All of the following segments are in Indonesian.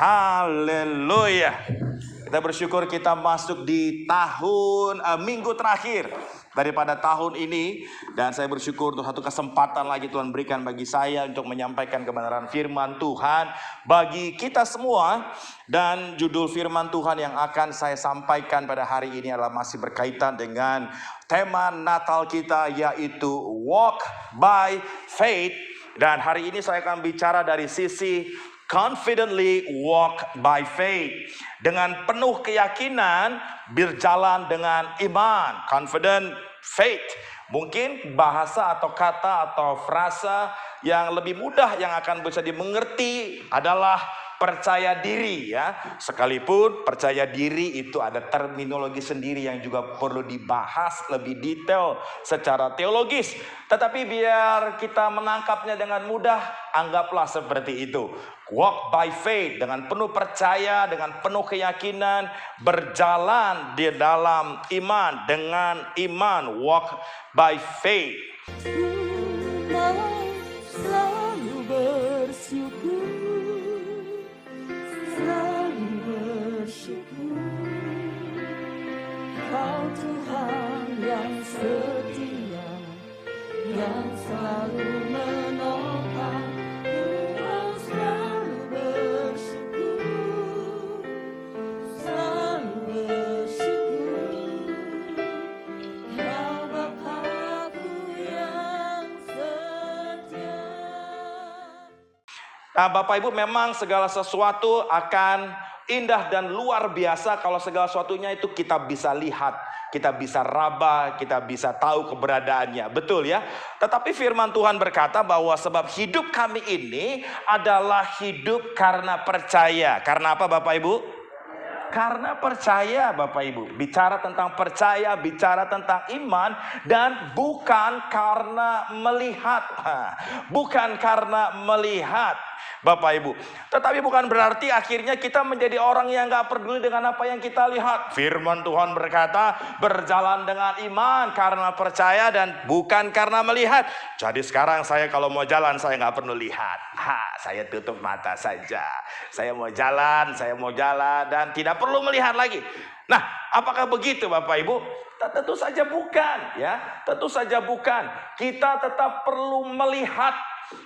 Haleluya. Kita bersyukur kita masuk di minggu terakhir daripada tahun ini. Dan saya bersyukur untuk satu kesempatan lagi Tuhan berikan bagi saya untuk menyampaikan kebenaran firman Tuhan bagi kita semua. Dan judul firman Tuhan yang akan saya sampaikan pada hari ini adalah masih berkaitan dengan tema Natal kita, yaitu Walk by Faith. Dan hari ini saya akan bicara dari sisi confidently walk by faith. Dengan penuh keyakinan berjalan dengan iman. Confident faith. Mungkin bahasa atau kata atau frasa yang lebih mudah yang akan bisa dimengerti adalah percaya diri, ya. Sekalipun percaya diri itu ada terminologi sendiri yang juga perlu dibahas lebih detail secara teologis. Tetapi biar kita menangkapnya dengan mudah, anggaplah seperti itu. Walk by faith, dengan penuh percaya, dengan penuh keyakinan, berjalan di dalam iman, dengan iman, walk by faith. Selalu bersyukur, Kau Tuhan yang setia, yang selalu menopang. Kau selalu bersyukur, Kau Bapa-Ku yang setia. Nah, Bapak Ibu, memang segala sesuatu akan indah dan luar biasa kalau segala sesuatunya itu kita bisa lihat, kita bisa raba, kita bisa tahu keberadaannya. Betul ya? Tetapi firman Tuhan berkata bahwa sebab hidup kami ini adalah hidup karena percaya. Karena apa Bapak Ibu? Karena percaya Bapak Ibu. Bicara tentang percaya, bicara tentang iman, dan bukan karena melihat. Bukan karena melihat Bapak Ibu. Tetapi bukan berarti akhirnya kita menjadi orang yang gak peduli dengan apa yang kita lihat. Firman Tuhan berkata berjalan dengan iman karena percaya dan bukan karena melihat. Jadi sekarang saya kalau mau jalan saya gak perlu lihat. Saya tutup mata saja. Saya mau jalan dan tidak perlu melihat lagi. Nah, apakah begitu Bapak Ibu? Tentu saja bukan, ya. Tentu saja bukan. Kita tetap perlu melihat.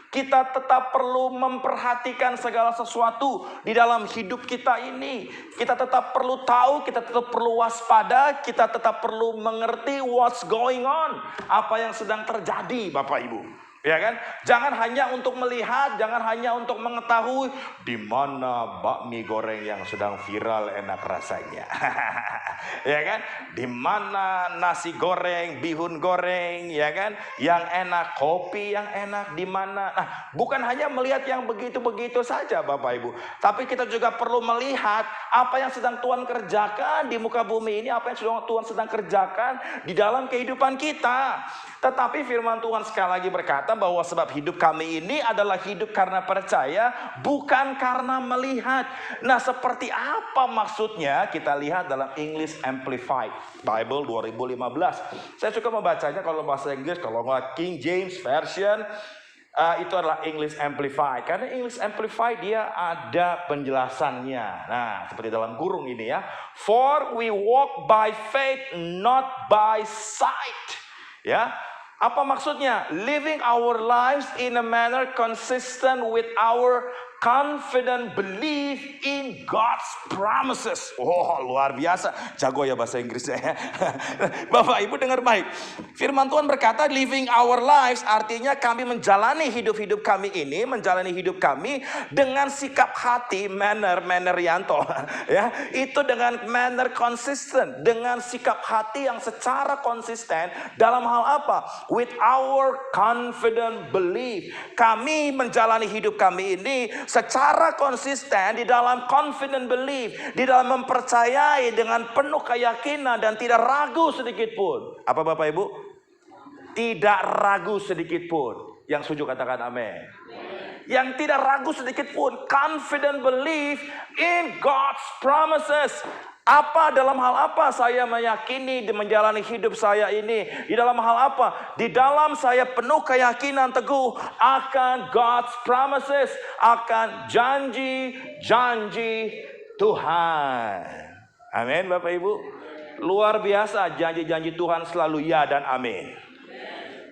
Kita tetap perlu memperhatikan segala sesuatu di dalam hidup kita ini. Kita tetap perlu tahu, kita tetap perlu waspada, kita tetap perlu mengerti what's going on. Apa yang sedang terjadi Bapak Ibu. Ya kan? Jangan hanya untuk melihat, jangan hanya untuk mengetahui di mana bakmi goreng yang sedang viral enak rasanya. Ya kan? Di mana nasi goreng, bihun goreng, ya kan? Yang enak, kopi yang enak di mana. Nah, bukan hanya melihat yang begitu-begitu saja Bapak Ibu, tapi kita juga perlu melihat apa yang sedang Tuhan kerjakan di muka bumi ini, apa yang Tuhan sedang kerjakan di dalam kehidupan kita. Tetapi firman Tuhan sekali lagi berkata bahwa sebab hidup kami ini adalah hidup karena percaya, bukan karena melihat. Nah, seperti apa maksudnya? Kita lihat dalam English Amplified Bible 2015. Saya suka membacanya kalau bahasa Inggris, kalau nggak King James Version, itu adalah English Amplified. Karena English Amplified dia ada penjelasannya. Nah, seperti dalam kurung ini ya. For we walk by faith, not by sight. Ya. Apa maksudnya? Living our lives in a manner consistent with our confident belief in God's promises. Oh, luar biasa. Jago ya bahasa Inggrisnya ya. Bapak Ibu dengar baik. Firman Tuhan berkata living our lives, artinya kami menjalani hidup-hidup kami ini, menjalani hidup kami dengan sikap hati, manner Yanto. Ya, itu dengan manner consistent, dengan sikap hati yang secara konsisten dalam hal apa? With our confident belief. Kami menjalani hidup kami ini secara konsisten di dalam confident belief, di dalam mempercayai dengan penuh keyakinan dan tidak ragu sedikit pun. Apa Bapak Ibu? Tidak ragu sedikit pun. Yang setuju katakan amin. yang tidak ragu sedikit pun. Confident belief in God's promises. Apa dalam hal apa saya meyakini di menjalani hidup saya ini? Di dalam hal apa? Di dalam saya penuh keyakinan teguh akan God's promises, akan janji-janji Tuhan. Amin Bapak Ibu. Luar biasa, janji-janji Tuhan selalu ya dan amin.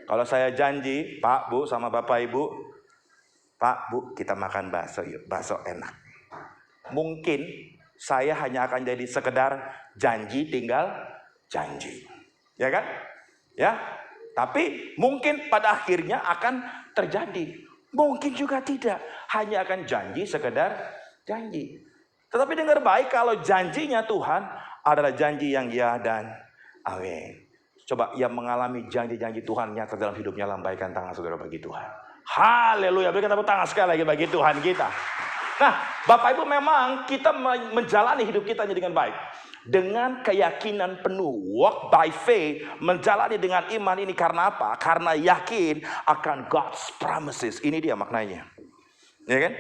Kalau saya janji, Pak, Bu, sama Bapak Ibu, Pak, Bu, kita makan bakso yuk, bakso enak. Mungkin saya hanya akan jadi sekedar janji tinggal janji. Ya kan? Ya. Tapi mungkin pada akhirnya akan terjadi. Mungkin juga tidak. Hanya akan janji sekedar janji. Tetapi dengar baik, kalau janjinya Tuhan adalah janji yang ya dan amin. Coba yang mengalami janji-janji Tuhan nyata dalam hidupnya, lambaikan tangan saudara bagi Tuhan. Haleluya, berikan tepuk tangan sekali lagi bagi Tuhan kita. Nah, Bapak Ibu, memang kita menjalani hidup kita dengan baik. Dengan keyakinan penuh, walk by faith, menjalani dengan iman ini karena apa? Karena yakin akan God's promises. Ini dia maknanya. Ya kan?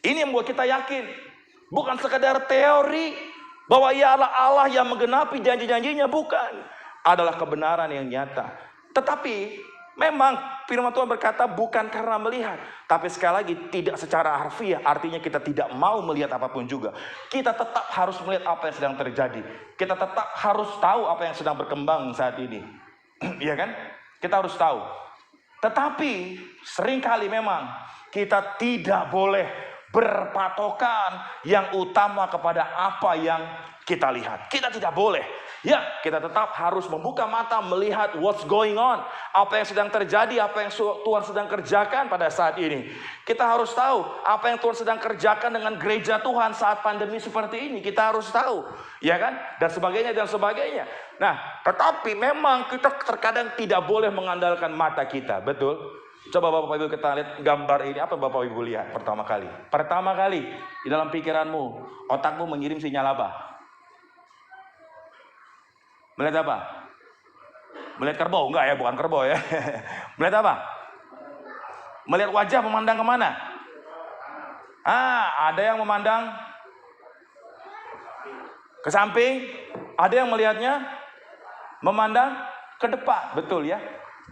Ini yang membuat kita yakin. Bukan sekadar teori bahwa ia adalah Allah yang menggenapi janji-janjinya, bukan. Adalah kebenaran yang nyata. Tetapi memang firman Tuhan berkata bukan karena melihat. Tapi sekali lagi tidak secara harfiah. Artinya kita tidak mau melihat apapun juga. Kita tetap harus melihat apa yang sedang terjadi. Kita tetap harus tahu apa yang sedang berkembang saat ini. Iya kan? Kita harus tahu. Tetapi seringkali memang kita tidak boleh berpatokan yang utama kepada apa yang kita lihat. Kita tidak boleh. Ya, kita tetap harus membuka mata melihat what's going on. Apa yang sedang terjadi, apa yang Tuhan sedang kerjakan pada saat ini. Kita harus tahu apa yang Tuhan sedang kerjakan dengan gereja Tuhan saat pandemi seperti ini. Kita harus tahu, ya kan? Dan sebagainya dan sebagainya. Nah, tetapi memang kita terkadang tidak boleh mengandalkan mata kita, betul? Coba Bapak Ibu kita lihat gambar ini. Apa Bapak Ibu lihat pertama kali? Pertama kali di dalam pikiranmu, otakmu mengirim sinyal apa? Melihat apa? Melihat kerbau? Enggak ya, bukan kerbau ya. Melihat apa? Melihat wajah memandang kemana? Ada yang memandang ke samping. Ada yang melihatnya memandang ke depan. Betul ya?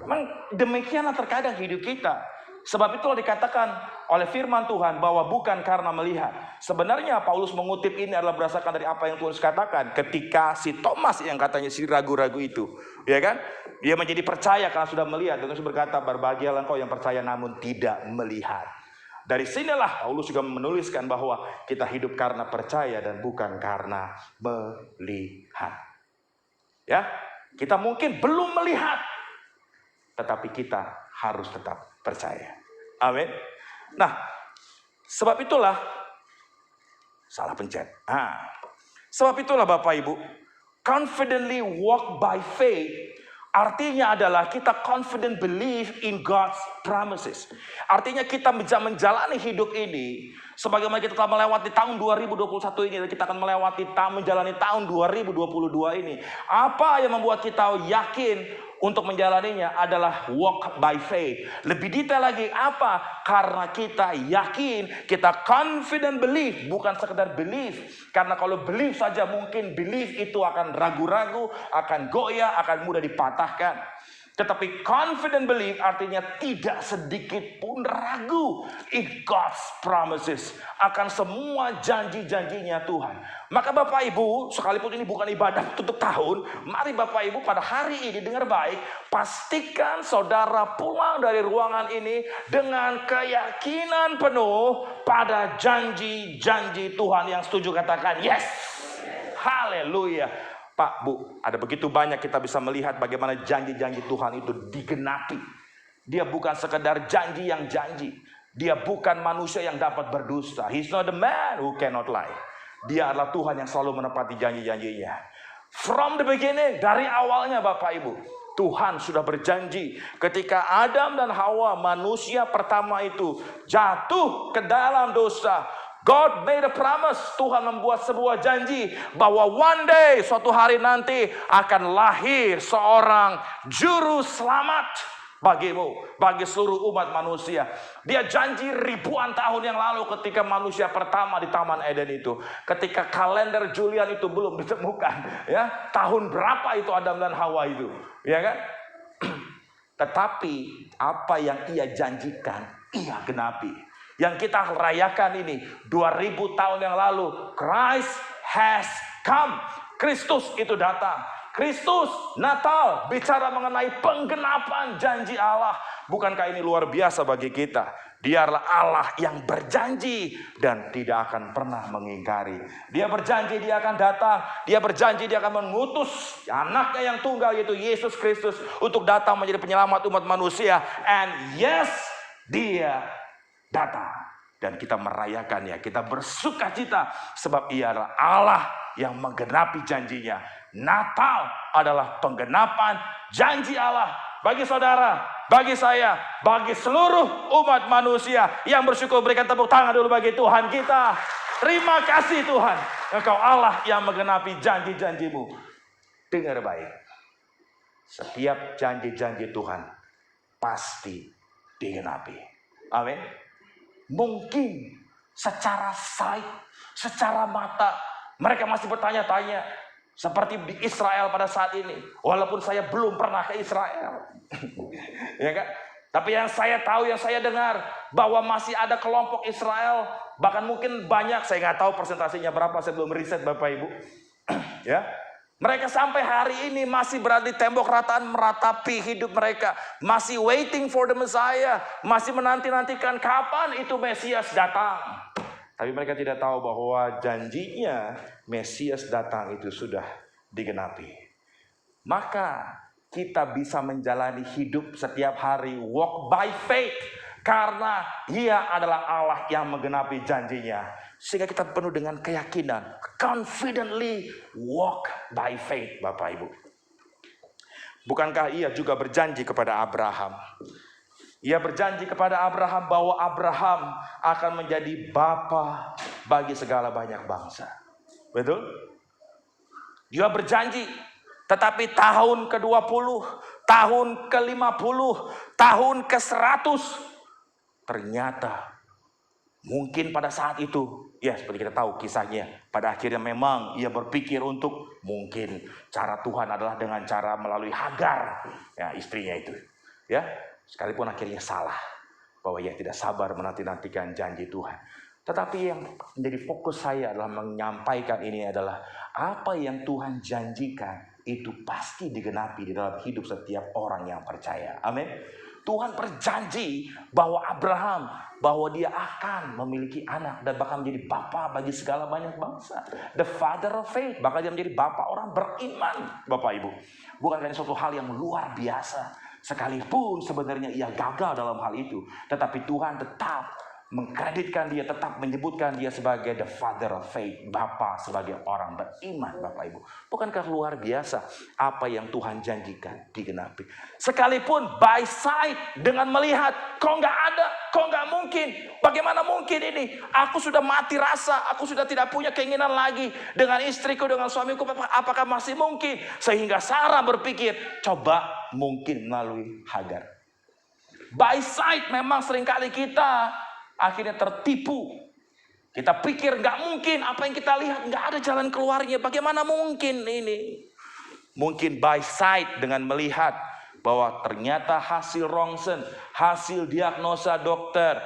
Memang demikianlah terkadang hidup kita. Sebab itulah dikatakan oleh firman Tuhan bahwa bukan karena melihat. Sebenarnya Paulus mengutip ini adalah berdasarkan dari apa yang Tuhan katakan ketika si Thomas yang katanya si ragu-ragu itu, ya kan? Dia menjadi percaya karena sudah melihat. Dan Yesus berkata, berbahagialah engkau yang percaya namun tidak melihat. Dari sinilah Paulus juga menuliskan bahwa kita hidup karena percaya dan bukan karena melihat. Ya, kita mungkin belum melihat, tetapi kita harus tetap percaya. Amin. Nah, sebab itulah salah pencet. Sebab itulah Bapak Ibu, confidently walk by faith artinya adalah kita confident believe in God's promises. Artinya kita bisa menjalani hidup ini sebagaimana kita telah melewati tahun 2021 ini, dan kita akan menjalani tahun 2022 ini. Apa yang membuat kita yakin untuk menjalaninya adalah walk by faith. Lebih detail lagi apa? Karena kita yakin, kita confident belief, bukan sekedar belief. Karena kalau belief saja mungkin belief itu akan ragu-ragu, akan goyah, akan mudah dipatahkan. Tetapi confident belief artinya tidak sedikit pun ragu in God's promises, akan semua janji-janjinya Tuhan. Maka Bapak Ibu, sekalipun ini bukan ibadah tutup tahun, mari Bapak Ibu pada hari ini dengar baik, pastikan saudara pulang dari ruangan ini dengan keyakinan penuh pada janji-janji Tuhan. Yang setuju katakan yes. Haleluya. Pak, Bu, ada begitu banyak kita bisa melihat bagaimana janji-janji Tuhan itu digenapi. Dia bukan sekedar janji yang janji. Dia bukan manusia yang dapat berdusta. He's not the man who cannot lie. Dia adalah Tuhan yang selalu menepati janji-janjinya. From the beginning, dari awalnya Bapak Ibu, Tuhan sudah berjanji ketika Adam dan Hawa, manusia pertama itu jatuh ke dalam dosa. God made a promise. Tuhan membuat sebuah janji bahwa one day, suatu hari nanti akan lahir seorang juru selamat. bagimu, bagi seluruh umat manusia. Dia janji ribuan tahun yang lalu ketika manusia pertama di Taman Eden itu, ketika kalender Julian itu belum ditemukan, ya, tahun berapa itu Adam dan Hawa itu, ya kan? Tetapi apa yang ia janjikan, ia genapi. Yang kita rayakan ini 2000 tahun yang lalu, Christ has come. Kristus itu datang. Kristus, Natal, bicara mengenai penggenapan janji Allah. Bukankah ini luar biasa bagi kita? Dialah Allah yang berjanji dan tidak akan pernah mengingkari. Dia berjanji dia akan datang. Dia berjanji dia akan mengutus anaknya yang tunggal, yaitu Yesus Kristus, untuk datang menjadi penyelamat umat manusia. And yes, dia datang. Dan kita merayakannya, kita bersuka cita, sebab ia adalah Allah yang menggenapi janjinya. Natal adalah penggenapan janji Allah bagi saudara, bagi saya, bagi seluruh umat manusia. Yang bersyukur, berikan tepuk tangan dulu bagi Tuhan kita. Terima kasih Tuhan, Engkau Allah yang menggenapi janji-janjimu. Dengar baik, setiap janji-janji Tuhan pasti digenapi. Amin. Mungkin secara sight, secara mata, mereka masih bertanya-tanya. Seperti di Israel pada saat ini. Walaupun saya belum pernah ke Israel. Ya kan? Tapi yang saya tahu, yang saya dengar, bahwa masih ada kelompok Israel. Bahkan mungkin banyak, saya nggak tahu persentasinya berapa, saya belum riset Bapak Ibu. Ya, mereka sampai hari ini masih berada di tembok rataan, meratapi hidup mereka. Masih waiting for the Messiah. Masih menanti-nantikan kapan itu Mesias datang. Tapi mereka tidak tahu bahwa janjinya Mesias datang itu sudah digenapi. Maka kita bisa menjalani hidup setiap hari, walk by faith, karena Ia adalah Allah yang menggenapi janjinya. Sehingga kita penuh dengan keyakinan, confidently walk by faith, Bapak Ibu. Bukankah Ia juga berjanji kepada Abraham? Ia berjanji kepada Abraham bahwa Abraham akan menjadi bapa bagi segala banyak bangsa. Betul? Dia berjanji, tetapi tahun ke-20, tahun ke-50, tahun ke-100, ternyata mungkin pada saat itu, ya seperti kita tahu kisahnya, pada akhirnya memang ia berpikir untuk mungkin cara Tuhan adalah dengan cara melalui Hagar, ya istrinya itu. Ya, sekalipun akhirnya salah, bahwa ia tidak sabar menanti-nantikan janji Tuhan. Tetapi yang menjadi fokus saya adalah menyampaikan ini adalah apa yang Tuhan janjikan itu pasti digenapi di dalam hidup setiap orang yang percaya. Amin. Tuhan berjanji bahwa Abraham, bahwa dia akan memiliki anak dan bakal menjadi bapa bagi segala banyak bangsa. The father of faith, bakal dia menjadi bapa orang beriman, Bapak Ibu. Bukankah ini suatu hal yang luar biasa? Sekalipun sebenarnya ia gagal dalam hal itu, tetapi Tuhan tetap mengkreditkan dia, tetap menyebutkan dia sebagai the father of faith, bapa sebagai orang beriman, Bapak Ibu. Bukankah luar biasa apa yang Tuhan janjikan digenapi? Sekalipun by sight, dengan melihat, kok nggak ada, kok nggak mungkin, bagaimana mungkin ini? Aku sudah mati rasa, aku sudah tidak punya keinginan lagi dengan istriku, dengan suamiku, apakah masih mungkin? Sehingga Sarah berpikir, coba mungkin melalui Hagar. By sight memang seringkali kita akhirnya tertipu. Kita pikir nggak mungkin, apa yang kita lihat nggak ada jalan keluarnya. Bagaimana mungkin ini? Mungkin by sight, dengan melihat bahwa ternyata hasil rongsen, hasil diagnosa dokter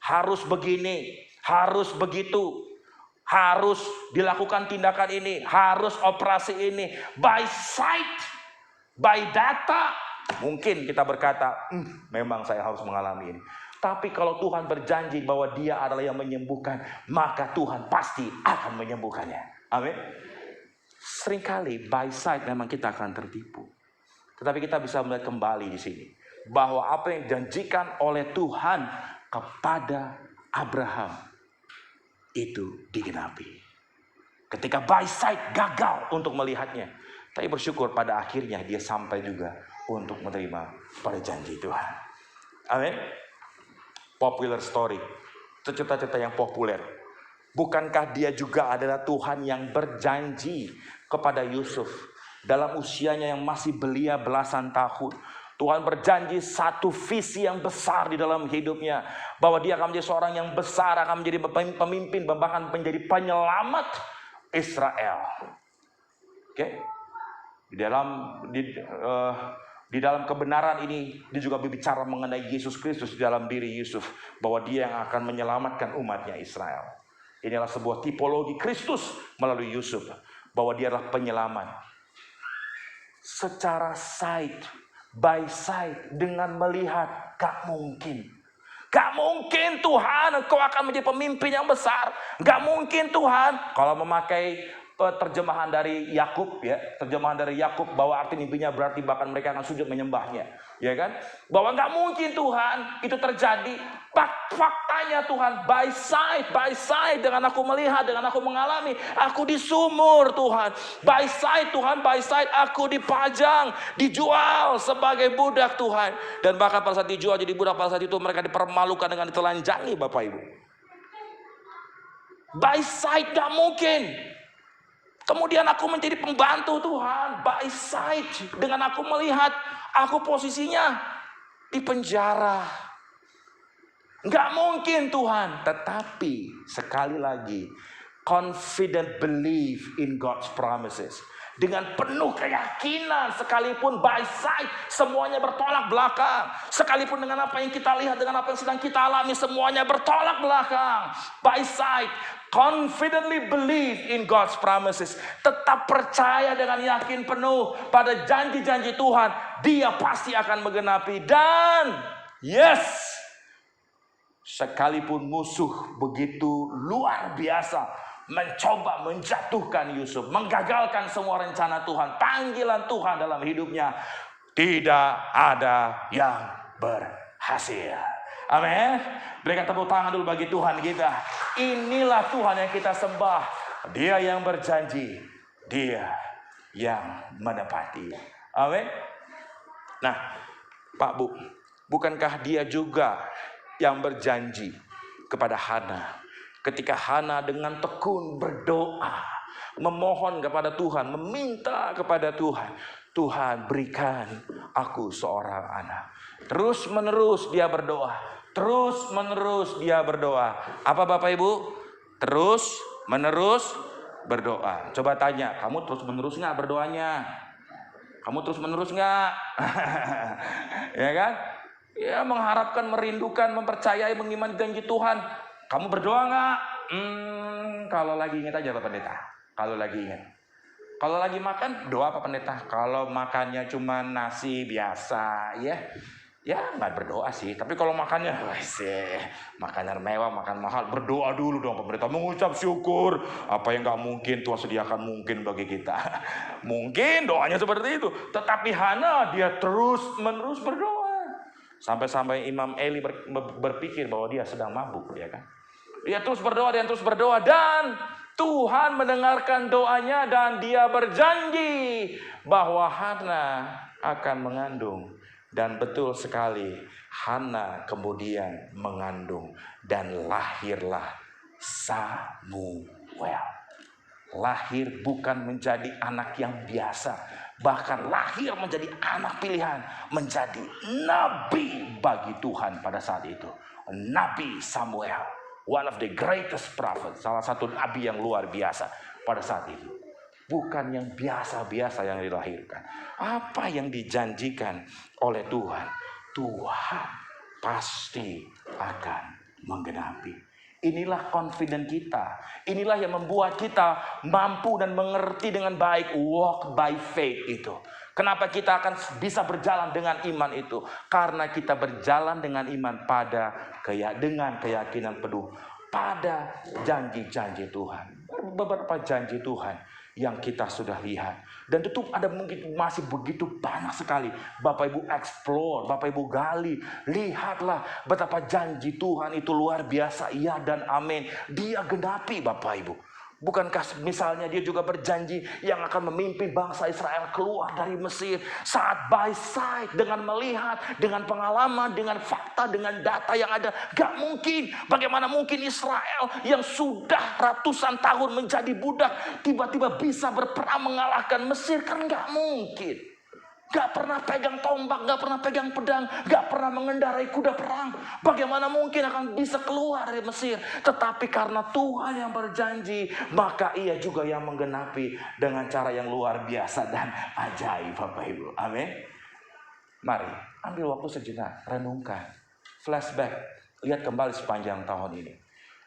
harus begini, harus begitu, harus dilakukan tindakan ini, harus operasi ini. By sight, by data, mungkin kita berkata, memang saya harus mengalami ini. Tapi kalau Tuhan berjanji bahwa Dia adalah yang menyembuhkan, maka Tuhan pasti akan menyembuhkannya. Amin. Seringkali by sight memang kita akan tertipu. Tetapi kita bisa melihat kembali di sini bahwa apa yang dijanjikan oleh Tuhan kepada Abraham itu digenapi. Ketika by sight gagal untuk melihatnya, tapi bersyukur pada akhirnya dia sampai juga untuk menerima pada janji Tuhan. Amin. Popular story, cerita-cerita yang populer. Bukankah dia juga adalah Tuhan yang berjanji kepada Yusuf dalam usianya yang masih belia belasan tahun? Tuhan berjanji satu visi yang besar di dalam hidupnya. Bahwa dia akan menjadi seorang yang besar, akan menjadi pemimpin, bahkan menjadi penyelamat Israel. Oke? Di dalam kebenaran ini, dia juga berbicara mengenai Yesus Kristus di dalam diri Yusuf. Bahwa dia yang akan menyelamatkan umatnya Israel. Inilah sebuah tipologi Kristus melalui Yusuf. Bahwa dia adalah penyelamat. Secara sight, by sight, dengan melihat, gak mungkin. Gak mungkin Tuhan engkau akan menjadi pemimpin yang besar. Gak mungkin Tuhan. Kalau memakai terjemahan dari Yakub, ya, terjemahan dari Yakub bahwa arti mimpinya berarti bahkan mereka akan sujud menyembahnya, ya kan? Bahwa nggak mungkin Tuhan itu terjadi. Faktanya Tuhan, by sight dengan aku melihat, dengan aku mengalami, aku di sumur Tuhan, by sight Tuhan, by sight aku dipajang, dijual sebagai budak Tuhan, dan bahkan pada saat dijual jadi budak pada saat itu mereka dipermalukan dengan ditelanjangi Bapak Ibu. By sight nggak mungkin. Kemudian aku menjadi pembantu Tuhan, by sight, dengan aku melihat, aku posisinya di penjara. Nggak mungkin Tuhan, tetapi sekali lagi, confident belief in God's promises. Dengan penuh keyakinan, sekalipun by sight, semuanya bertolak belakang. Sekalipun dengan apa yang kita lihat, dengan apa yang sedang kita alami, semuanya bertolak belakang. By sight, confidently believe in God's promises. Tetap percaya dengan yakin penuh pada janji-janji Tuhan. Dia pasti akan menggenapi. Dan yes, sekalipun musuh begitu luar biasa mencoba menjatuhkan Yusuf, menggagalkan semua rencana Tuhan, panggilan Tuhan dalam hidupnya, tidak ada yang berhasil. Amin. Berikan tepuk tangan dulu bagi Tuhan kita. Inilah Tuhan yang kita sembah. Dia yang berjanji, Dia yang menepati. Amin. Nah, Pak Bu, bukankah Dia juga yang berjanji kepada Hana? Ketika Hana dengan tekun berdoa, memohon kepada Tuhan, meminta kepada Tuhan, Tuhan berikan aku seorang anak. Terus menerus dia berdoa. Terus menerus dia berdoa. Apa Bapak Ibu? Terus menerus berdoa. Coba tanya, kamu terus menerus nggak berdoanya? Kamu terus menerus nggak? Ya kan? Ya, mengharapkan, merindukan, mempercayai, mengimani janji Tuhan. Kamu berdoa nggak? Kalau lagi ingat aja Pak Pendeta. Kalau lagi ingat. Kalau lagi makan, doa Pak Pendeta. Kalau makannya cuma nasi biasa, ya nggak berdoa sih. Tapi kalau makannya, makanan mewah, makan mahal, berdoa dulu dong Pak Pendeta. Mengucap syukur. Apa yang nggak mungkin Tuhan sediakan mungkin bagi kita. Mungkin doanya seperti itu. Tetapi Hana dia terus menerus berdoa. Sampai-sampai Imam Eli berpikir bahwa dia sedang mabuk, ya kan? Dia terus berdoa dan Tuhan mendengarkan doanya dan dia berjanji bahwa Hana akan mengandung. Dan betul sekali, Hana kemudian mengandung dan lahirlah Samuel. Lahir bukan menjadi anak yang biasa, bahkan lahir menjadi anak pilihan, menjadi nabi bagi Tuhan pada saat itu. Nabi Samuel. One of the greatest prophet, salah satu nabi yang luar biasa pada saat itu. Bukan yang biasa-biasa yang dilahirkan. Apa yang dijanjikan oleh Tuhan, Tuhan pasti akan menggenapi. Inilah confident kita. Inilah yang membuat kita mampu dan mengerti dengan baik walk by faith itu. Kenapa kita akan bisa berjalan dengan iman itu? Karena kita berjalan dengan iman dengan keyakinan penuh pada janji-janji Tuhan. Beberapa janji Tuhan yang kita sudah lihat. Dan tentu ada mungkin masih begitu banyak sekali. Bapak Ibu explore, Bapak Ibu gali. Lihatlah betapa janji Tuhan itu luar biasa. Iya dan amin. Dia genapi Bapak Ibu. Bukankah misalnya dia juga berjanji yang akan memimpin bangsa Israel keluar dari Mesir saat by sight, dengan melihat, dengan pengalaman, dengan fakta, dengan data yang ada. Gak mungkin. Bagaimana mungkin Israel yang sudah ratusan tahun menjadi budak tiba-tiba bisa berperang mengalahkan Mesir? Kan gak mungkin. Gak pernah pegang tombak, gak pernah pegang pedang, gak pernah mengendarai kuda perang. Bagaimana mungkin akan bisa keluar dari Mesir? Tetapi karena Tuhan yang berjanji, maka ia juga yang menggenapi dengan cara yang luar biasa dan ajaib, Bapak Ibu. Amin. Mari ambil waktu sejenak, renungkan, flashback, lihat kembali sepanjang tahun ini.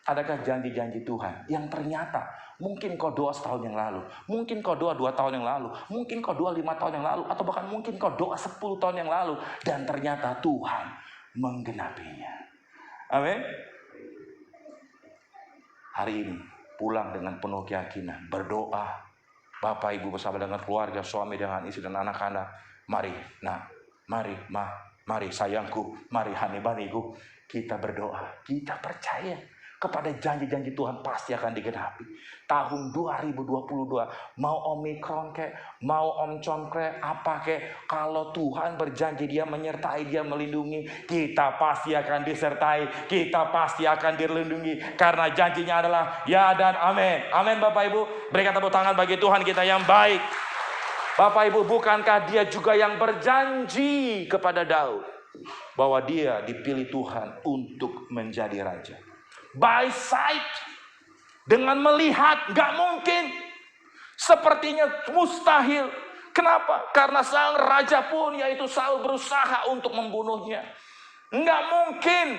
Adakah janji-janji Tuhan yang ternyata mungkin kau doa setahun yang lalu, mungkin kau doa 2 tahun yang lalu, mungkin kau doa 5 tahun yang lalu, atau bahkan mungkin kau doa 10 tahun yang lalu, dan ternyata Tuhan menggenapinya. Amin. Hari ini pulang dengan penuh keyakinan, berdoa, Bapak Ibu bersama dengan keluarga, suami dengan istri dan anak-anak. Mari, nak, mari, ma, mari sayangku, mari hanibaniku, kita berdoa, kita percaya kepada janji-janji Tuhan pasti akan digenapi. Tahun 2022, mau Omikron kek, mau Omicron kek, apa kek, kalau Tuhan berjanji dia menyertai, dia melindungi, kita pasti akan disertai, kita pasti akan dilindungi, karena janjinya adalah ya dan amin. Amin Bapak Ibu, berikan tepuk tangan bagi Tuhan kita yang baik. Bapak Ibu, bukankah dia juga yang berjanji kepada Daud bahwa dia dipilih Tuhan untuk menjadi raja? By sight, dengan melihat, gak mungkin, sepertinya mustahil. Kenapa? Karena sang raja pun, yaitu Saul, berusaha untuk membunuhnya. Gak mungkin.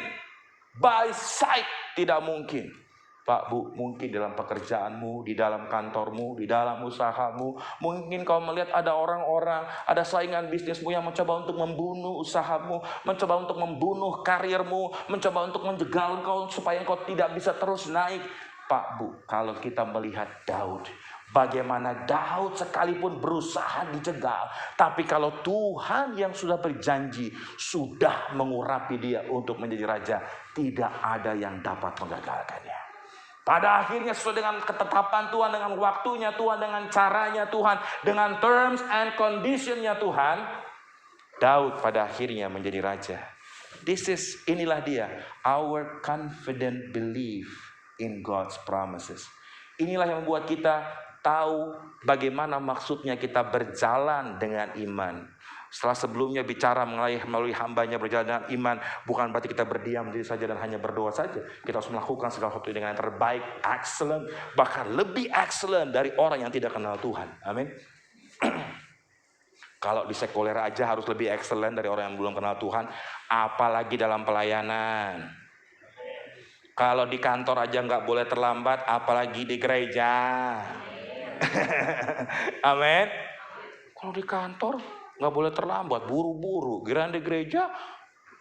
By sight, tidak mungkin. Pak, Bu, mungkin dalam pekerjaanmu, di dalam kantormu, di dalam usahamu, mungkin kau melihat ada orang-orang, ada saingan bisnismu yang mencoba untuk membunuh usahamu, mencoba untuk membunuh karirmu, mencoba untuk menjegal kau supaya kau tidak bisa terus naik. Pak, Bu, kalau kita melihat Daud, bagaimana Daud sekalipun berusaha dijegal, tapi kalau Tuhan yang sudah berjanji, sudah mengurapi dia untuk menjadi raja, tidak ada yang dapat menggagalkannya. Pada akhirnya sesuai dengan ketetapan Tuhan, dengan waktunya Tuhan, dengan caranya Tuhan, dengan terms and conditionnya Tuhan, Daud pada akhirnya menjadi raja. Inilah dia, our confident belief in God's promises. Inilah yang membuat kita tahu bagaimana maksudnya kita berjalan dengan iman. Setelah sebelumnya bicara melalui hambanya berjalan dengan iman, bukan berarti kita berdiam diri saja dan hanya berdoa saja. Kita harus melakukan segala sesuatu dengan yang terbaik, excellent, bahkan lebih excellent dari orang yang tidak kenal Tuhan. Amin. Kalau di sekuler aja harus lebih excellent dari orang yang belum kenal Tuhan, apalagi dalam pelayanan. Kalau di kantor aja nggak boleh terlambat, apalagi di gereja. Amin. Kalau di kantor nggak boleh terlambat, buru-buru. Giliran di gereja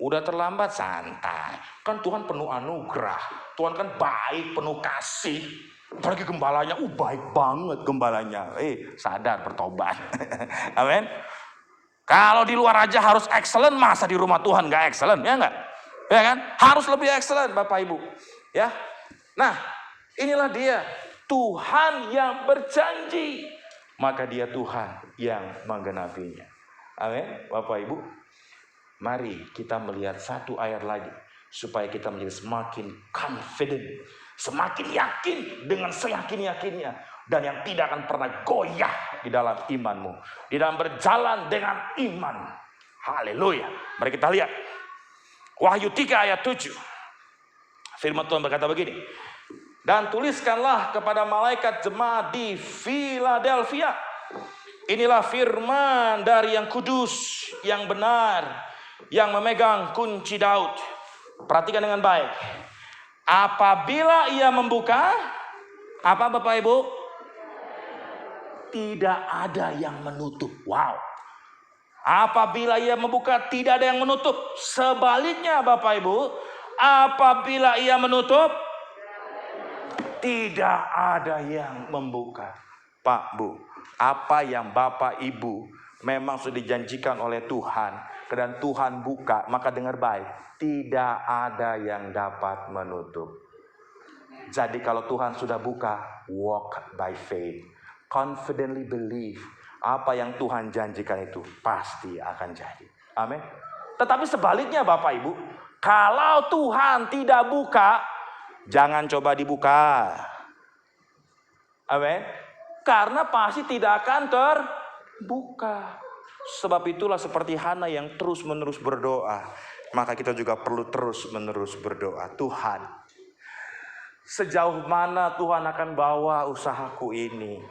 udah terlambat, santai. Kan Tuhan penuh anugerah, Tuhan kan baik, penuh kasih. Apalagi gembalanya, baik banget gembalanya. Sadar, bertobat. Amin. Kalau di luar aja harus excellent, masa di rumah Tuhan nggak excellent, ya nggak? Ya kan? Harus lebih excellent, Bapak Ibu. Ya. Nah, inilah dia, Tuhan yang berjanji, maka dia Tuhan yang menggenapinya. Amin, Bapak Ibu. Mari kita melihat satu ayat lagi, supaya kita menjadi semakin confident, semakin yakin dengan seyakin-yakinnya, dan yang tidak akan pernah goyah di dalam imanmu, di dalam berjalan dengan iman. Haleluya. Mari kita lihat Wahyu 3 ayat 7. Firman Tuhan berkata begini, dan tuliskanlah kepada malaikat jemaat di Philadelphia, inilah firman dari yang kudus, yang benar, yang memegang kunci Daud. Perhatikan dengan baik. Apabila ia membuka, apa Bapak Ibu? Tidak ada yang menutup. Wow. Apabila ia membuka, tidak ada yang menutup. Sebaliknya Bapak Ibu, apabila ia menutup, tidak ada yang membuka. Pak, Bu, apa yang Bapak Ibu memang sudah dijanjikan oleh Tuhan, dan Tuhan buka, maka dengar baik, tidak ada yang dapat menutup. Jadi kalau Tuhan sudah buka, walk by faith, confidently believe, apa yang Tuhan janjikan itu pasti akan jadi. Amin. Tetapi sebaliknya Bapak Ibu, kalau Tuhan tidak buka, jangan coba dibuka. Amin. Karena pasti tidak akan terbuka. Sebab itulah seperti Hana yang terus-menerus berdoa, maka kita juga perlu terus-menerus berdoa. Tuhan, sejauh mana Tuhan akan bawa usahaku ini?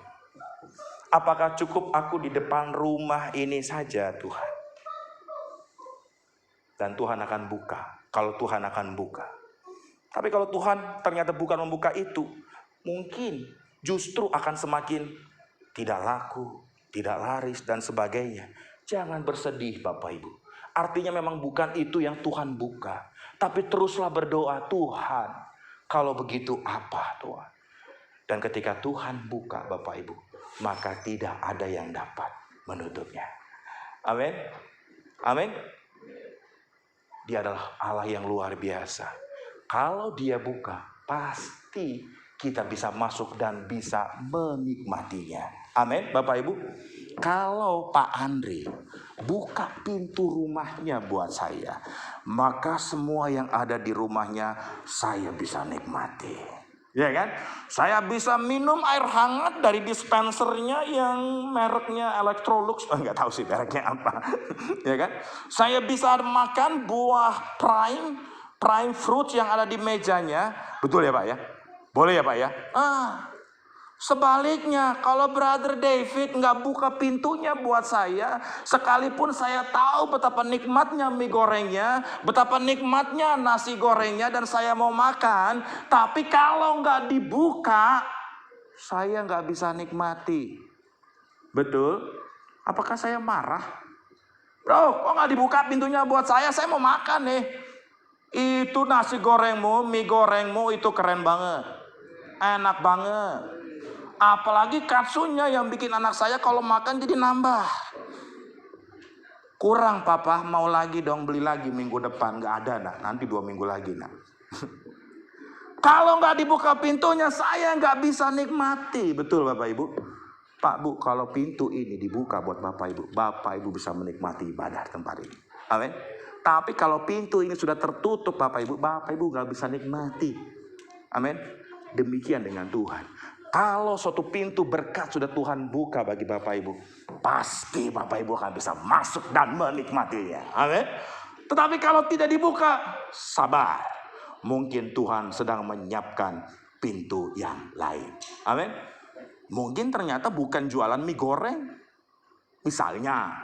Apakah cukup aku di depan rumah ini saja, Tuhan? Dan Tuhan akan buka, kalau Tuhan akan buka. Tapi kalau Tuhan ternyata bukan membuka itu, mungkin justru akan semakin tidak laku, tidak laris, dan sebagainya. Jangan bersedih Bapak Ibu. Artinya memang bukan itu yang Tuhan buka. Tapi teruslah berdoa, Tuhan, kalau begitu apa Tuhan? Dan ketika Tuhan buka Bapak Ibu, maka tidak ada yang dapat menutupnya. Amin. Amin. Dia adalah Allah yang luar biasa. Kalau dia buka, pasti kita bisa masuk dan bisa menikmatinya. Amin, Bapak Ibu. Kalau Pak Andri buka pintu rumahnya buat saya, maka semua yang ada di rumahnya saya bisa nikmati. Ya kan? Saya bisa minum air hangat dari dispensernya yang mereknya Electrolux. Nggak tahu sih mereknya apa. Ya kan? Saya bisa makan buah prime fruit yang ada di mejanya. Betul ya Pak ya? Boleh ya Pak ya? Sebaliknya, kalau Brother David nggak buka pintunya buat saya, sekalipun saya tahu betapa nikmatnya mie gorengnya, betapa nikmatnya nasi gorengnya, dan saya mau makan, tapi kalau nggak dibuka, saya nggak bisa nikmati. Betul? Apakah saya marah? Bro, kok nggak dibuka pintunya buat saya mau makan nih. Itu nasi gorengmu, mie gorengmu itu keren banget. Enak banget. Apalagi katsunya yang bikin anak saya kalau makan jadi nambah. Kurang papa, mau lagi dong, beli lagi minggu depan. Gak ada nak, nanti 2 minggu lagi nak. Kalau gak dibuka pintunya saya gak bisa nikmati. Betul Bapak Ibu? Pak Bu, kalau pintu ini dibuka buat Bapak Ibu bisa menikmati ibadah tempat ini. Amin. Tapi kalau pintu ini sudah tertutup Bapak Ibu gak bisa nikmati. Amin. Demikian dengan Tuhan. Kalau suatu pintu berkat sudah Tuhan buka bagi Bapak Ibu, pasti Bapak Ibu akan bisa masuk dan menikmatinya. Amin. Tetapi kalau tidak dibuka, sabar. Mungkin Tuhan sedang menyiapkan pintu yang lain. Amin. Mungkin ternyata bukan jualan mie goreng. Misalnya,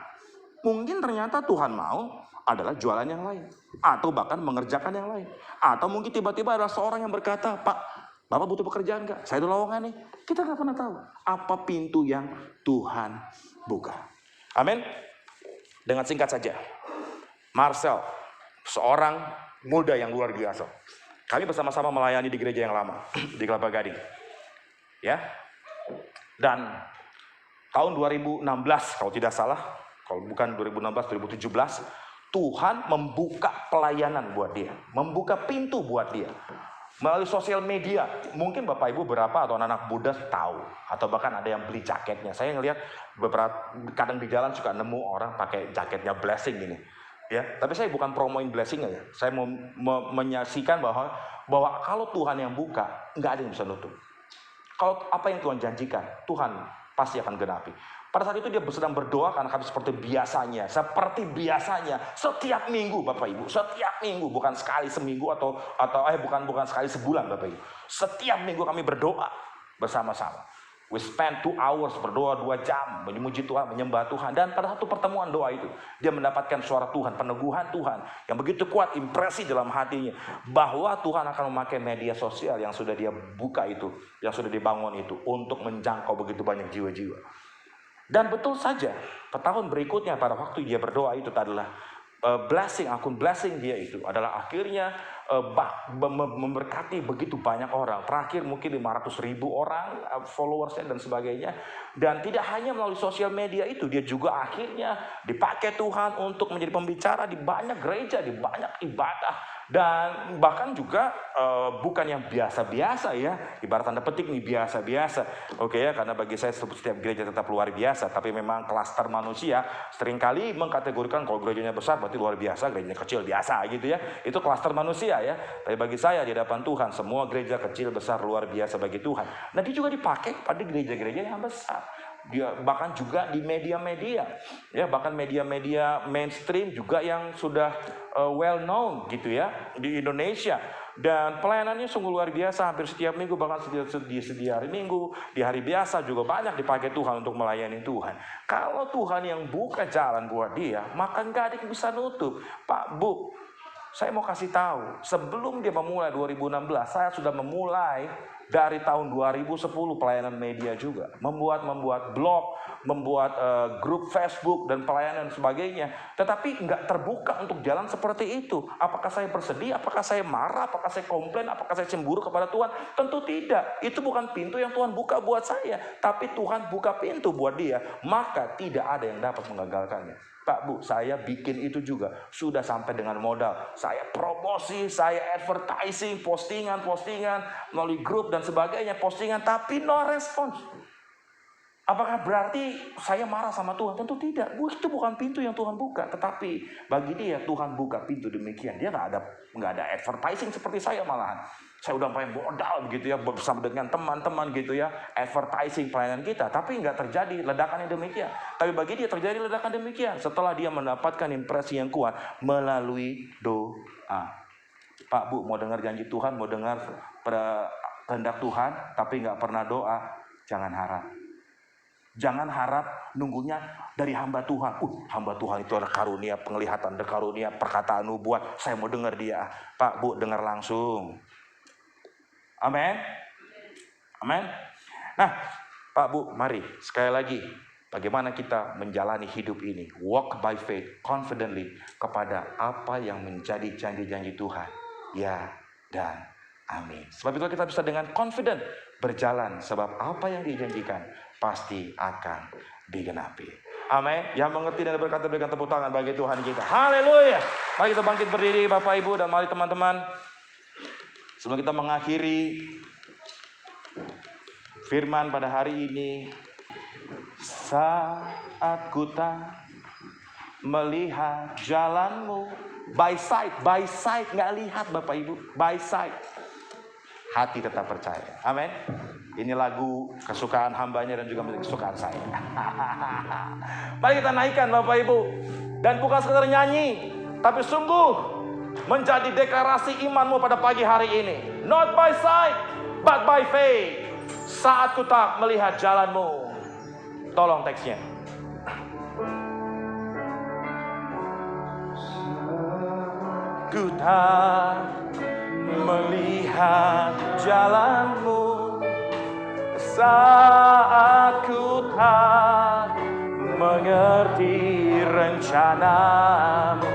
mungkin ternyata Tuhan mau adalah jualan yang lain. Atau bahkan mengerjakan yang lain. Atau mungkin tiba-tiba ada seorang yang berkata, Pak, Bapak butuh pekerjaan gak? Saya udah lowongan nih. Kita gak pernah tahu apa pintu yang Tuhan buka. Amin. Dengan singkat saja, Marcel, seorang muda yang luar biasa. Kami bersama-sama melayani di gereja yang lama, di Kelapa Gading. Ya. Dan tahun 2016, kalau tidak salah, kalau bukan 2016, 2017, Tuhan membuka pelayanan buat dia. Membuka pintu buat dia. Melalui sosial media, mungkin Bapak Ibu berapa atau anak-anak muda tahu, atau bahkan ada yang beli jaketnya. Saya ngelihat beberapa kadang di jalan suka nemu orang pakai jaketnya Blessing ini, ya. Tapi saya bukan promoin Blessing ya. Saya mau menyaksikan bahwa kalau Tuhan yang buka, nggak ada yang bisa nutup. Kalau apa yang Tuhan janjikan, Tuhan pasti akan genapi. Pada saat itu dia sedang berdoa karena kami seperti biasanya setiap minggu Bapak Ibu, setiap minggu, bukan sekali seminggu bukan sekali sebulan Bapak Ibu. Setiap minggu kami berdoa bersama-sama. We spend 2 hours berdoa 2 jam memuji Tuhan, menyembah Tuhan, dan pada satu pertemuan doa itu dia mendapatkan suara Tuhan, peneguhan Tuhan yang begitu kuat, impresi dalam hatinya bahwa Tuhan akan memakai media sosial yang sudah dia buka itu, yang sudah dibangun itu untuk menjangkau begitu banyak jiwa-jiwa. Dan betul saja, tahun berikutnya pada waktu dia berdoa itu adalah akun blessing dia itu adalah akhirnya memberkati begitu banyak orang. Terakhir mungkin 500.000 orang followersnya dan sebagainya. Dan tidak hanya melalui sosial media itu, dia juga akhirnya dipakai Tuhan untuk menjadi pembicara di banyak gereja, di banyak ibadah. Dan bahkan juga bukan yang biasa-biasa ya, ibarat tanda petik nih biasa-biasa. Oke ya, karena bagi saya setiap gereja tetap luar biasa, tapi memang klaster manusia seringkali mengkategorikan kalau gerejanya besar berarti luar biasa, gerejanya kecil biasa gitu ya. Itu klaster manusia ya. Tapi bagi saya di hadapan Tuhan, semua gereja kecil besar luar biasa bagi Tuhan. Nah, dia juga dipakai pada gereja-gereja yang besar. dia bahkan juga di media-media, ya bahkan media-media mainstream juga yang sudah well known gitu ya di Indonesia. Dan pelayanannya sungguh luar biasa, hampir setiap minggu, bahkan di hari Minggu, di hari biasa juga banyak dipakai Tuhan untuk melayani Tuhan. Kalau Tuhan yang buka jalan buat dia, maka nggak ada yang bisa nutup. Pak, Bu, saya mau kasih tahu, sebelum dia memulai 2016, saya sudah memulai dari tahun 2010 pelayanan media juga. Membuat blog, membuat grup Facebook dan pelayanan dan sebagainya. Tetapi nggak terbuka untuk jalan seperti itu. Apakah saya bersedih? Apakah saya marah? Apakah saya komplain? Apakah saya cemburu kepada Tuhan? Tentu tidak. Itu bukan pintu yang Tuhan buka buat saya. Tapi Tuhan buka pintu buat dia. Maka tidak ada yang dapat menggagalkannya. Pak, Bu, saya bikin itu juga. Sudah sampai dengan modal. Saya promosi, saya advertising, postingan melalui grup dan sebagainya, postingan, tapi no response. Apakah berarti saya marah sama Tuhan? Tentu tidak. Itu bukan pintu yang Tuhan buka. Tetapi bagi dia, Tuhan buka pintu demikian. Dia nggak ada advertising seperti saya malahan. Saya udah main modal begitu ya, bersama dengan teman-teman gitu ya, advertising pelayanan kita. Tapi nggak terjadi ledakan yang demikian. Tapi bagi dia terjadi ledakan demikian setelah dia mendapatkan impresi yang kuat melalui doa. Pak, Bu, mau dengar janji Tuhan, mau dengar kehendak Tuhan, tapi nggak pernah doa, jangan harap. Jangan harap nunggunya dari hamba Tuhan. Hamba Tuhan itu ada karunia penglihatan, ada karunia perkataan nubuat. Saya mau dengar dia. Pak, Bu, dengar langsung. Amin. Amin. Nah, Pak, Bu, mari sekali lagi. Bagaimana kita menjalani hidup ini. Walk by faith, confidently. Kepada apa yang menjadi janji-janji Tuhan. Ya dan amin. Sebab itu kita bisa dengan confident berjalan. Sebab apa yang dijanjikan pasti akan digenapi. Amin. Yang mengerti dan berkata, berikan tepuk tangan bagi Tuhan kita. Haleluya. Mari kita bangkit berdiri Bapak Ibu dan mari teman-teman. Sebelum kita mengakhiri firman pada hari ini. Saat ku tak melihat jalanmu. By sight, nggak lihat Bapak Ibu. By sight. Hati tetap percaya. Amin. Ini lagu kesukaan hambanya dan juga menjadi kesukaan saya. Mari kita naikkan Bapak Ibu. Dan bukan sekedar nyanyi, tapi sungguh menjadi deklarasi imanmu pada pagi hari ini. Not by sight, but by faith. Saat ku tak melihat jalanmu. Tolong teksnya. Ku tak melihat jalanmu, saat ku tak mengerti rencanamu,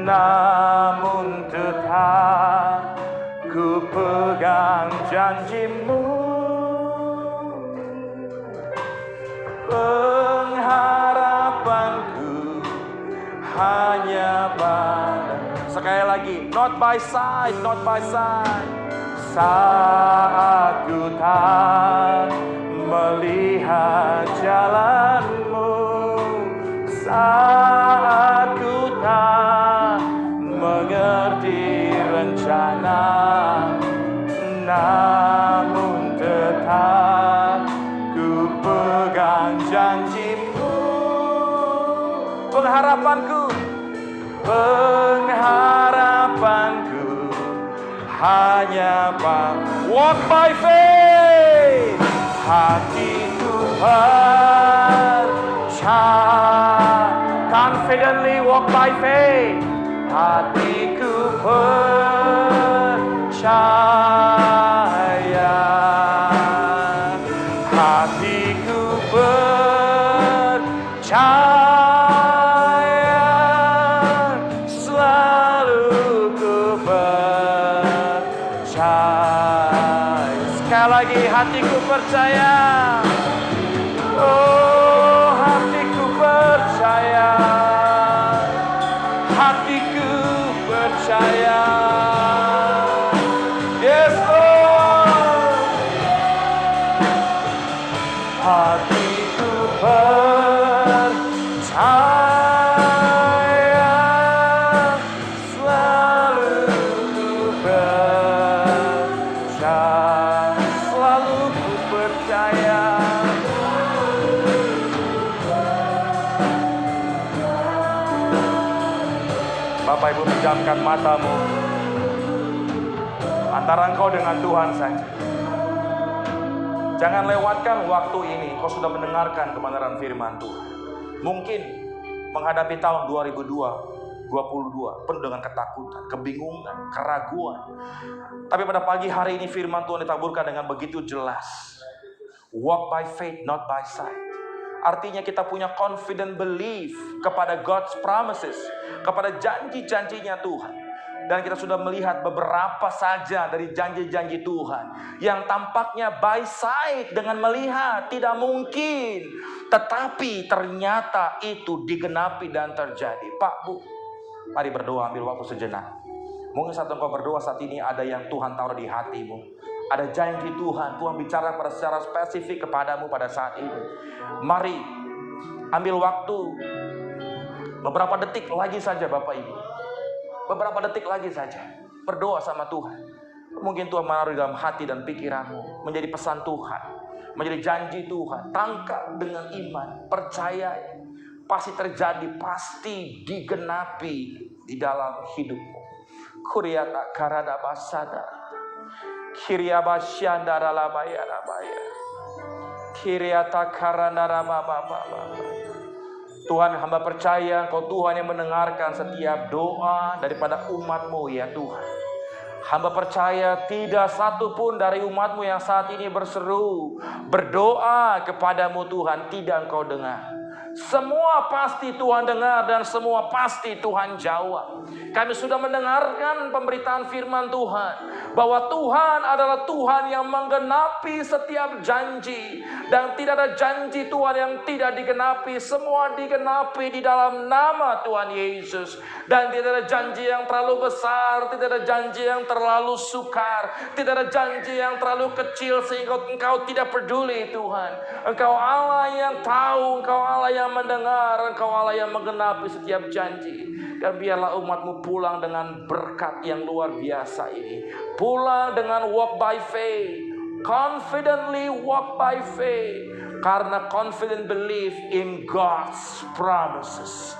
namun tetap ku pegang janjimu. Pengharapanku hanya pada. Sekali lagi, not by sight, not by sight. Saat ku tak melihat jalanmu, saat ku tak mengerti rencana, namun tetap ku pegang janjimu. Pengharapanku hanya walk by faith. Hatiku percaya, confidently walk by faith. Hatiku percaya, hatiku percaya. Sekali lagi, hatiku percaya. Oh, hatiku percaya. Hatiku percaya. Yes, Lord. Hatiku percaya. Bapak Ibu pejamkan matamu. Antara engkau dengan Tuhan saja. Jangan lewatkan waktu ini. Kau sudah mendengarkan kebenaran firman Tuhan. Mungkin menghadapi tahun 2022 penuh dengan ketakutan, kebingungan, keraguan. Tapi pada pagi hari ini firman Tuhan ditaburkan dengan begitu jelas. Walk by faith, not by sight. Artinya kita punya confident belief kepada God's promises, kepada janji-janjinya Tuhan. Dan kita sudah melihat beberapa saja dari janji-janji Tuhan yang tampaknya by sight, dengan melihat tidak mungkin, tetapi ternyata itu digenapi dan terjadi. Pak, Bu, mari berdoa, ambil waktu sejenak. Mungkin saat engkau berdoa saat ini ada yang Tuhan taruh di hatimu. Ada janji Tuhan, Tuhan bicara pada secara spesifik kepadamu pada saat ini. Mari ambil waktu beberapa detik lagi saja Bapak Ibu. Beberapa detik lagi saja berdoa sama Tuhan. Mungkin Tuhan menaruh di dalam hati dan pikiranmu menjadi pesan Tuhan, menjadi janji Tuhan. Tangkap dengan iman, percaya pasti terjadi, pasti digenapi di dalam hidupmu. Kuriata karada basada, kiriabasyandara labaya labaya, kiriata karanda rababa. Tuhan, hamba percaya Engkau Tuhan yang mendengarkan setiap doa daripada umat-Mu ya Tuhan. Hamba percaya tidak satu pun dari umat-Mu yang saat ini berseru, berdoa kepadamu Tuhan, tidak Engkau dengar. Semua pasti Tuhan dengar dan semua pasti Tuhan jawab. Kami sudah mendengarkan pemberitaan firman Tuhan bahwa Tuhan adalah Tuhan yang menggenapi setiap janji, dan tidak ada janji Tuhan yang tidak digenapi. Semua digenapi di dalam nama Tuhan Yesus. Dan tidak ada janji yang terlalu besar, tidak ada janji yang terlalu sukar, tidak ada janji yang terlalu kecil sehingga Engkau tidak peduli Tuhan. Engkau Allah yang tahu, Engkau Allah yang mendengar, Engkau Allah yang menggenapi setiap janji. Dan biarlah umat-Mu pulang dengan berkat yang luar biasa ini. Pulang dengan walk by faith, confidently walk by faith, karena confident belief in God's promises.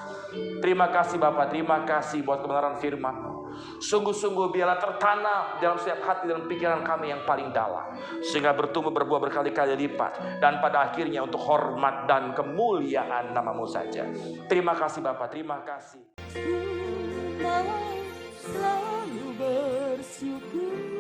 Terima kasih Bapak, terima kasih buat kebenaran firman-Mu. Sungguh-sungguh biarlah tertanam dalam setiap hati dan pikiran kami yang paling dalam, sehingga bertumbuh berbuah berkali-kali lipat, dan pada akhirnya untuk hormat dan kemuliaan nama-Mu saja. Terima kasih Bapak, terima kasih. Ku mau selalu bersyukur